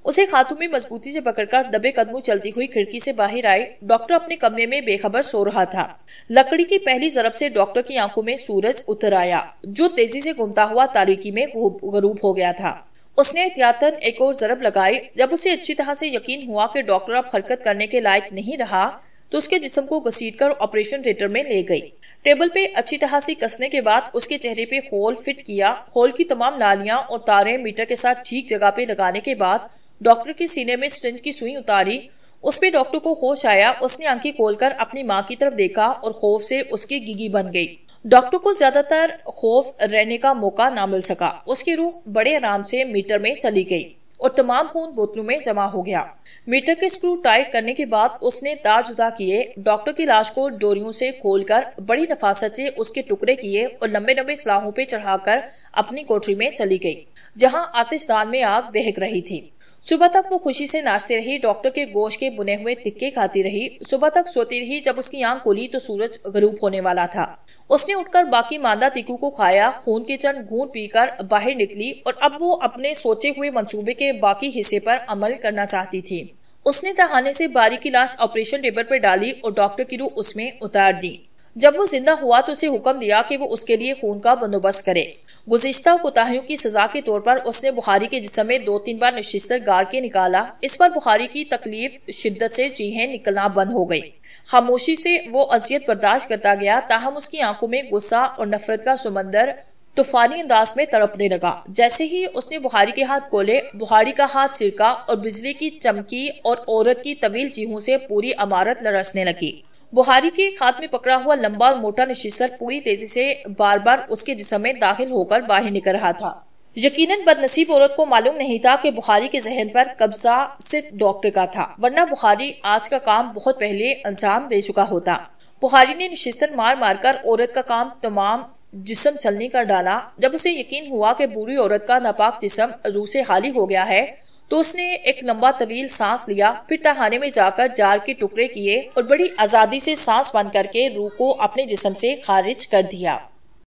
उसे हाथों में मजबूती से पकड़कर दबे कदमों चलती हुई खिड़की से बाहर आई। डॉक्टर अपने कमरे में बेखबर सो रहा था। लकड़ी की पहली जरब से डॉक्टर की आंखों में सूरज उतर आया, जो तेजी से घूमता हुआ तारीकी में गरूब हो गया था। उसने एहतियातन एक और जरब लगाई। जब उसे अच्छी तरह से यकीन हुआ कि डॉक्टर अब हरकत करने के लायक नहीं रहा तो उसके जिस्म को घसीटकर ऑपरेशन थिएटर में ले गई। टेबल पे अच्छी तरह से कसने के बाद उसके चेहरे पे होल फिट किया। होल की तमाम नालियां और तारें मीटर के साथ ठीक जगह पे लगाने के बाद डॉक्टर के सीने में सिरिंज की सुई उतारी। उस पे डॉक्टर को होश आया। उसने आंखें खोलकर अपनी माँ की तरफ देखा और खौफ से उसकी गिगी बन गई। डॉक्टर को ज्यादातर खौफ रहने का मौका ना मिल सका। उसकी रूह बड़े आराम से मीटर में चली गई और तमाम खून बोतलों में जमा हो गया। मीटर के स्क्रू टाइट करने के बाद उसने तार जुदा किए। डॉक्टर की लाश को डोरियों से खोलकर बड़ी नफासत से उसके टुकड़े किए और लंबे लंबे सलाहों पे चढ़ाकर अपनी कोठरी में चली गई, जहां आतिशदान में आग दहक रही थी। सुबह तक वो खुशी से नाचती रही, डॉक्टर के गोश्त के बुने हुए तिक्के खाती रही। सुबह तक सोती रही। जब उसकी आंख खुली तो सूरज गरूब होने वाला था। उसने उठकर बाकी मादा तीकू को खाया, खून के चंद घूंट पीकर बाहर निकली और अब वो अपने सोचे हुए मंसूबे के बाकी हिस्से पर अमल करना चाहती थी। उसने तहाने से बारी की लाश ऑपरेशन टेबल पर डाली और डॉक्टर की रूह उसमें उतार दी। जब वो जिंदा हुआ तो उसे हुक्म दिया कि वो उसके लिए खून का बंदोबस्त करे। गुज़िश्ता कोताहियों की सजा के तौर पर उसने बुखारी के जिस्म में 2-3 बार नशिस्तर गाड़ के निकाला। इस पर बुखारी की तकलीफ शिद्दत से चीखें निकलना बंद हो गई। खामोशी से वो अजियत बर्दाश्त करता गया, ताहम उसकी आंखों में गुस्सा और नफरत का समंदर तूफानी अंदाज में तड़पने लगा। जैसे ही उसने बुखारी के हाथ खोले, बुखारी का हाथ सिरका और बिजली की चमकी और औरत की तवील चीहों से पूरी इमारत लरसने लगी। बुखारी के हाथ में पकड़ा हुआ लंबा और मोटा नशिस्तर पूरी तेजी से बार बार उसके जिस्म में दाखिल होकर बाहर निकल रहा था। यकीनन बदनसीब औरत को मालूम नहीं था कि बुखारी के जहन पर कब्जा सिर्फ डॉक्टर का था, वरना बुखारी आज का काम बहुत पहले अंजाम दे चुका होता। बुखारी ने नशिस्तर मार मार कर औरत का काम तमाम जिस्म चलने कर डाला। जब उसे यकीन हुआ कि बूढ़ी औरत का नापाक जिस्म रूह से खाली हो गया है तो उसने एक लंबा तवील सांस लिया, फिर तहाने में जाकर जार के टुकड़े किए और बड़ी आजादी से सांस बंद करके रूह को अपने जिस्म से खारिज कर दिया।